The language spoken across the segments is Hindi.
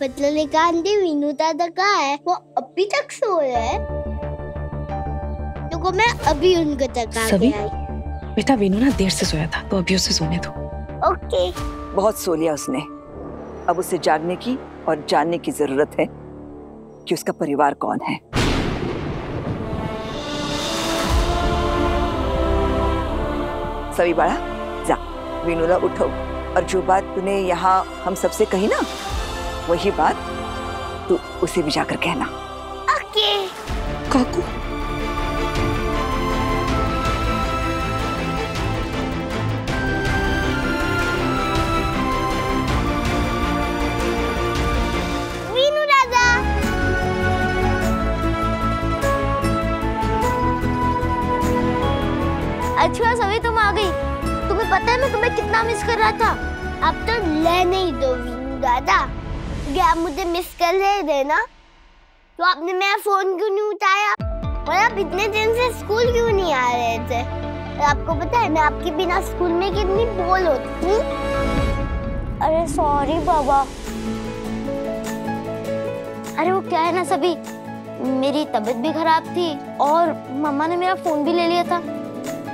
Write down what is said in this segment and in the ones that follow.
मतलब लेकर आंटी वीनू दादा कहाँ है? वो अभी तक सो रहे हैं। तो मैं अभी उनको तका के आई। बेटा वीनू ना देर से सोया था, तो अभी उसे सोने दो। ओके। बहुत सो लिया उसने, अब उसे जागने की और जानने की जरूरत है कि उसका परिवार कौन है। सभी बड़ा जा, वीनूला उठो, और जो बात तूने यहाँ हम सबसे कही ना, वही बात तू उसे भी जाकर कहना। ओके। काकू वीनू दादा। अच्छा सभी तुम आ गई। तुम्हें पता है मैं तुम्हें कितना मिस कर रहा था। अब तो लेने ही दो वीनू दादा। क्या आप मुझे मिस कर रहे थे ना? तो आपने मेरा फोन क्यों नहीं उठाया? और आप इतने दिन से स्कूल क्यों नहीं आ रहे थे? और आपको पता है मैं आपके बिना स्कूल में कितनी बोर होती हूँ। अरे सॉरी बाबा। अरे वो क्या है ना सभी, मेरी तबीयत भी खराब थी और मम्मा ने मेरा फोन भी ले लिया था,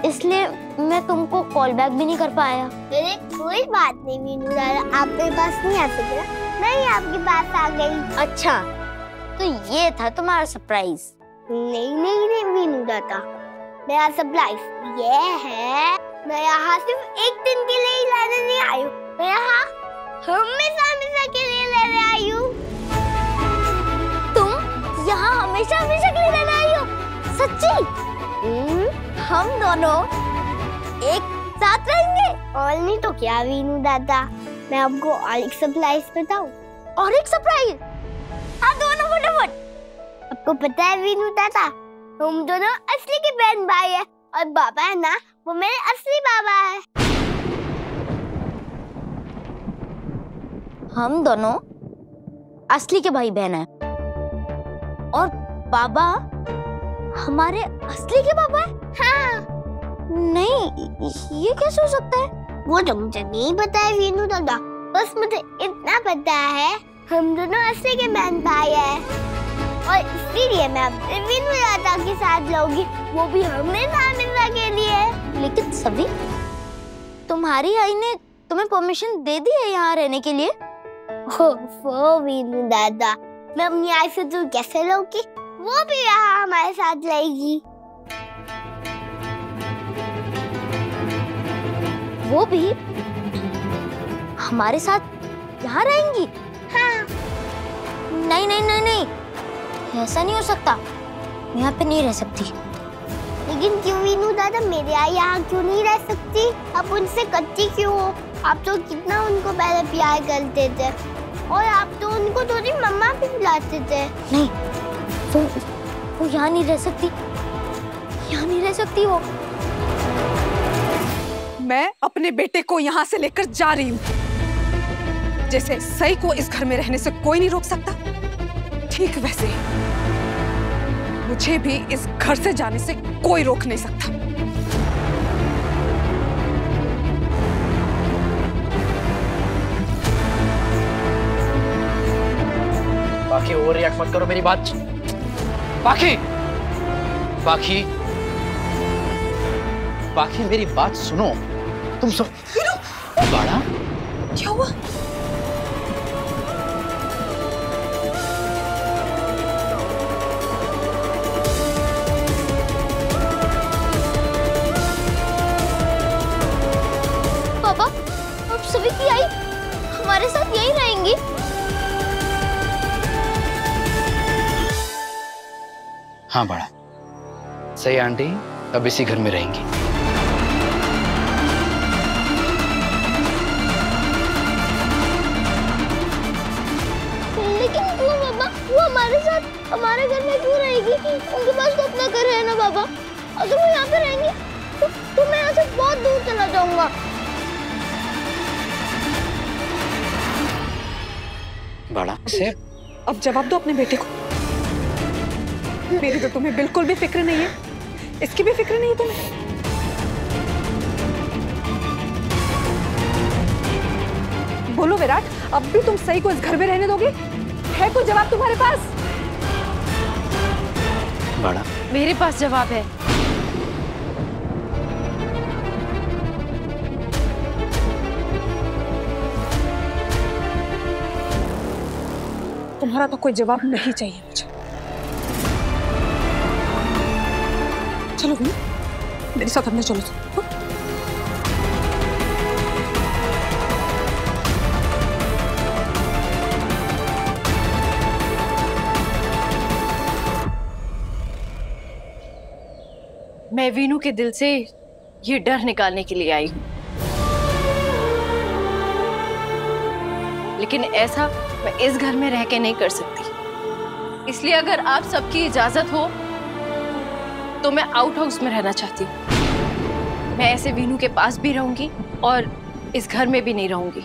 इसलिए मैं तुमको कॉल बैक भी नहीं कर पाया। अरे कोई बात नहीं वीनू दादा, आपके पास नहीं आ सकता, मैं आपके पास आ गई। अच्छा तो ये था तुम्हारा सरप्राइज? नहीं नहीं नहीं वीनू दादा, मेरा सरप्राइज ये है, मैं यहाँ सिर्फ एक दिन के लिए ही रहने नहीं आई हूँ, मैं यहाँ हमेशा हमेशा के लिए रहने आई हूँ। तुम यहाँ हमेशा हमेशा के लिए रहने आई हो? सच्ची? हम दोनों एक साथ रहेंगे? और नहीं तो क्या वीनू दादा, मैं आपको और एक सरप्राइज बताऊं? और एक सरप्राइज? हाँ दोनों फटाफट। आपको पता है वीनू दादा, हम दोनों असली के बहन भाई है, और बाबा है ना, वो मेरे असली बाबा है। हम दोनों असली के भाई बहन हैं, और बाबा हमारे असली के बाबा है? हाँ। नहीं, ये कैसे हो सकता है? वो तो मुझे नहीं पता है वीनू दादा, बस मुझे इतना पता है हम दोनों असली के बहन भाई हैं, और इसीलिए मैं अपने वीनू दादा के साथ रहूंगी, वो भी हमेशा हमेशा के लिए। लेकिन सभी, तुम्हारी आई ने तुम्हें परमिशन दे दी है यहाँ रहने के लिए? ओह वीनू दादा, मैं अपनी आई से दूर कैसे रहूंगी? वो भी यहाँ हमारे साथ रहेगी। वो भी हमारे साथ यहाँ रहेंगी? हाँ। नहीं नहीं नहीं नहीं, ऐसा नहीं हो सकता, मैं यहाँ पे नहीं रह सकती। लेकिन क्यों वीनू दादा, मेरे यहाँ क्यों नहीं रह सकती? आप उनसे कच्ची क्यों हो? आप तो कितना उनको पहले प्यार करते थे, और आप तो उनको थोड़ी मम्मा भी बुलाते थे। नहीं, वो यहाँ नहीं रह सकती, यहाँ नहीं रह सकती वो। मैं अपने बेटे को यहाँ से लेकर जा रही हूँ। जैसे सई को इस घर में रहने से कोई नहीं रोक सकता, ठीक वैसे मुझे भी इस घर से जाने से कोई रोक नहीं सकता। बाकी ओवर रिएक्ट मत करो मेरी बात। बाकी बाकी बाकी मेरी बात सुनो, तुम सुन। बाड़ा क्या हुआ? पापा, अब सभी की आई हमारे साथ यहीं रहेंगी? हाँ बड़ा सही, आंटी अब इसी घर में रहेंगी। लेकिन क्यों पापा, वो हमारे साथ हमारे घर में क्यों रहेगी? उनके पास तो अपना घर है ना पापा। अगर वो यहाँ पे रहेंगी तो मैं यहाँ से बहुत दूर चला जाऊंगा। बड़ा से अब जवाब दो अपने बेटे को। मेरी तो तुम्हें बिल्कुल भी फिक्र नहीं है, इसकी भी फिक्र नहीं है तुम्हें। बोलो विराट, अब भी तुम सही को इस घर में रहने दोगे? है कोई जवाब तुम्हारे पास? बड़ा मेरे पास जवाब है। तुम्हारा तो कोई जवाब नहीं चाहिए मुझे। चलो वीनू, मेरे साथ अंदर चलो। मैं वीनू के दिल से ये डर निकालने के लिए आई हूं, लेकिन ऐसा मैं इस घर में रह के नहीं कर सकती। इसलिए अगर आप सबकी इजाजत हो तो मैं आउट हाउस में रहना चाहती हूँ। मैं ऐसे वीनू के पास भी रहूंगी और इस घर में भी नहीं रहूंगी,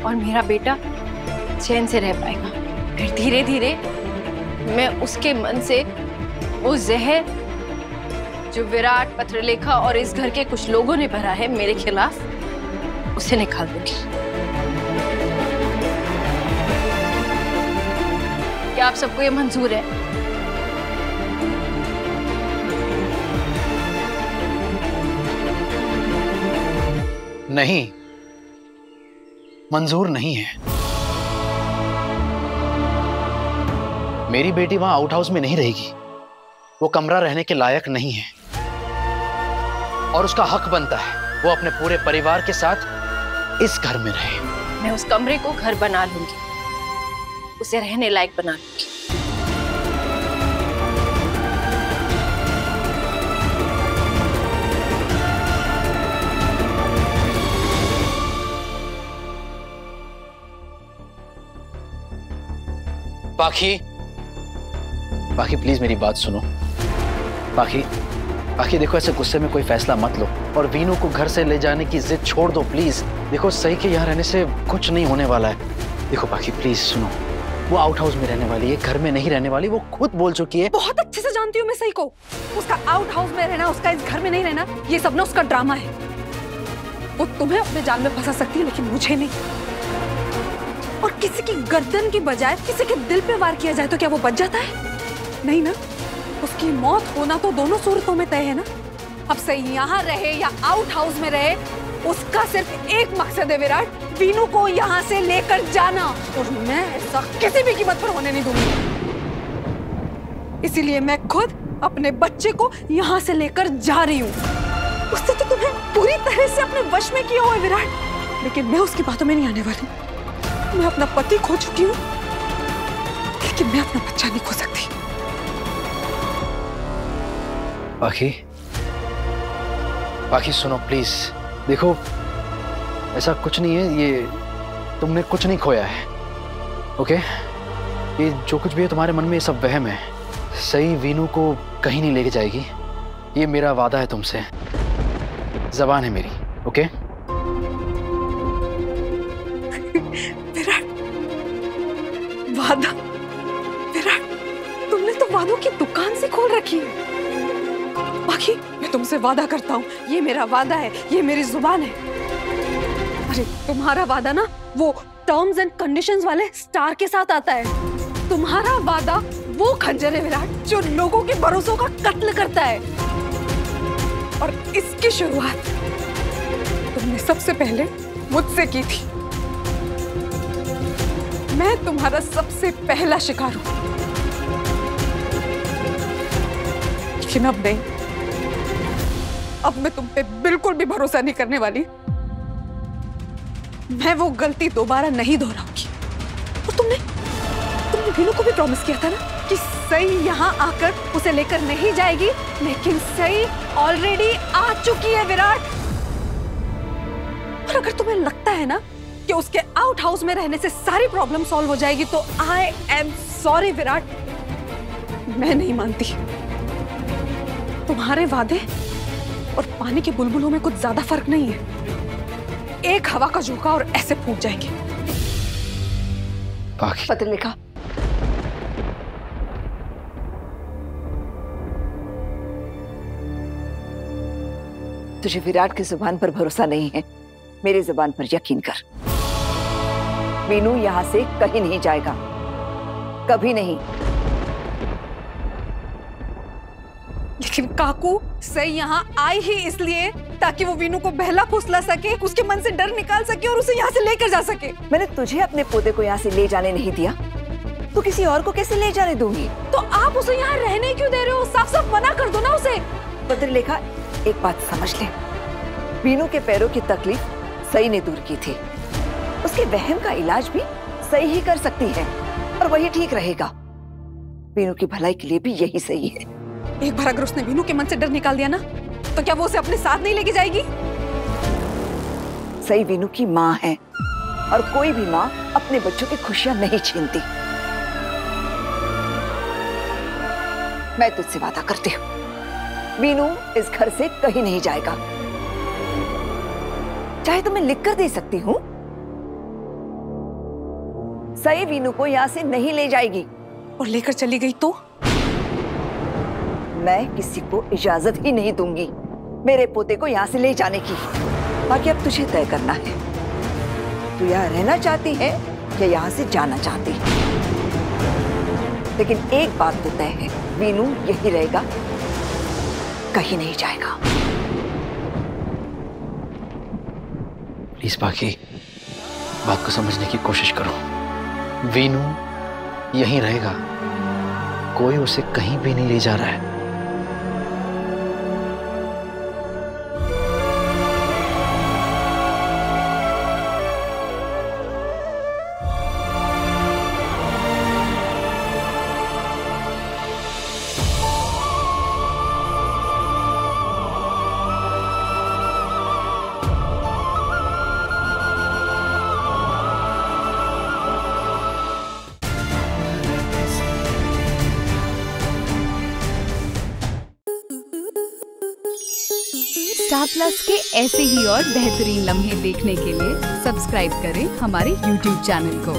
और मेरा बेटा चैन से रह पाएगा। फिर धीरे धीरे मैं उसके मन से वो जहर जो विराट, पत्रलेखा और इस घर के कुछ लोगों ने भरा है मेरे खिलाफ, उसे निकाल दूंगी। क्या आप सबको ये मंजूर है? नहीं, मंजूर नहीं है। मेरी बेटी वहां आउट हाउस में नहीं रहेगी। वो कमरा रहने के लायक नहीं है, और उसका हक बनता है वो अपने पूरे परिवार के साथ इस घर में रहे। मैं उस कमरे को घर बना लूंगी, उसे रहने लायक बना लूंगी। पाखी, पाखी प्लीज मेरी बात सुनो। पाखी, पाखी देखो, ऐसे गुस्से में कोई फैसला मत लो, और वीनू को घर से ले जाने की जिद छोड़ दो प्लीज। देखो सही के यहाँ रहने से कुछ नहीं होने वाला है। देखो पाखी प्लीज सुनो, वो आउट हाउस में रहने वाली है, घर में नहीं रहने वाली। वो खुद बोल चुकी है। बहुत अच्छे से जानती हूँ मैं सही को। उसका आउट हाउस में रहना, उसका इस घर में नहीं रहना, ये सब ना उसका ड्रामा है। वो तुम्हें अपने जाल में फंसा सकती है, लेकिन मुझे नहीं। और किसी की गर्दन की बजाय किसी के दिल पे वार किया जाए तो क्या वो बच जाता है? नहीं ना। उसकी मौत होना तो दोनों सूरतों में तय है ना। अब सही यहाँ रहे या आउट हाउस में रहे, उसका सिर्फ एक मकसद है विराट, वीनू को यहाँ से लेकर जाना। और मैं ऐसा किसी भी कीमत पर होने नहीं दूंगी। इसीलिए मैं खुद अपने बच्चे को यहाँ से लेकर जा रही हूँ। उसने तो तुम्हें पूरी तरह से अपने वश में किया हुआ है विराट, लेकिन मैं उसकी बातों में नहीं आने वाली। मैं अपना पति खो चुकी हूँ, लेकिन मैं अपना बच्चा नहीं खो सकती। पाखी, पाखी सुनो प्लीज। देखो ऐसा कुछ नहीं है, ये तुमने कुछ नहीं खोया है। ओके, ये जो कुछ भी है तुम्हारे मन में ये सब वहम है। सही वीनू को कहीं नहीं लेके जाएगी, ये मेरा वादा है तुमसे, जबान है मेरी। ओके विराट, वादा? विराट, तुमने तो वादों की दुकान से खोल रखी है। बाकी मैं तुमसे वादा करता हूँ, ये मेरा वादा है, ये मेरी जुबान है। अरे तुम्हारा वादा ना वो टर्म्स एंड कंडीशंस वाले स्टार के साथ आता है। तुम्हारा वादा वो खंजर है विराट, जो लोगों के भरोसों का कत्ल करता है। और इसकी शुरुआत तुमने सबसे पहले मुझसे की थी। मैं तुम्हारा सबसे पहला शिकार हूं, लेकिन अब नहीं। अब मैं तुम पे बिल्कुल भी भरोसा नहीं करने वाली। मैं वो गलती दोबारा नहीं दोहराऊंगी। और तुमने वीनू को भी प्रॉमिस किया था ना कि सही यहाँ आकर उसे लेकर नहीं जाएगी, लेकिन सही ऑलरेडी आ चुकी है विराट। और अगर तुम्हें लगता है ना कि उसके आउट हाउस में रहने से सारी प्रॉब्लम सॉल्व हो जाएगी, तो आई एम सॉरी विराट, मैं नहीं मानती। तुम्हारे वादे और पानी के बुलबुलों में कुछ ज्यादा फर्क नहीं है। एक हवा का झोंका और ऐसे फूट जाएंगे। पत्रलेखा, तुझे विराट की जुबान पर भरोसा नहीं है, मेरी जुबान पर यकीन कर। वीनू यहाँ से कहीं नहीं जाएगा, कभी नहीं। लेकिन काकू, सही यहाँ आई ही इसलिए ताकि वो वीनू को बहला फुसला सके, उसके मन से डर निकाल सके और उसे यहाँ से लेकर जा सके। मैंने तुझे अपने पोते को यहाँ से ले जाने नहीं दिया, तो किसी और को कैसे ले जाने दूंगी? तो आप उसे यहाँ रहने क्यों दे रहे हो? साफ साफ मना कर दो ना उसे। पत्रलेखा, एक बात समझ ले, वीनू के पैरों की तकलीफ सही ने दूर की थी। उसके वहम का इलाज भी सही ही कर सकती है और वही ठीक रहेगा। वीनू की भलाई के लिए भी यही सही है। एक बार अगर उसने वीनू के मन से डर निकाल दिया ना, तो क्या वो उसे अपने साथ नहीं लेके जाएगी? सही वीनू की माँ है और कोई भी माँ अपने बच्चों की खुशियां नहीं छीनती। मैं तुझसे वादा करती हूँ, वीनू इस घर से कहीं नहीं जाएगा। चाहे तो मैं लिख कर दे सकती हूँ, सही वीनू को यहाँ से नहीं ले जाएगी। और लेकर चली गई तो? मैं किसी को इजाजत ही नहीं दूंगी मेरे पोते को यहाँ से ले जाने की। बाकी अब तुझे तय करना है, तू यहाँ रहना चाहती है या यहाँ से जाना चाहती है। लेकिन एक बात तो तय है, वीनू यही रहेगा, कहीं नहीं जाएगा। प्लीज बाकी बात को समझने की कोशिश करो। वीनू यहीं रहेगा, कोई उसे कहीं भी नहीं ले जा रहा है। स्टार प्लस के ऐसे ही और बेहतरीन लम्हे देखने के लिए सब्सक्राइब करें हमारे YouTube चैनल को।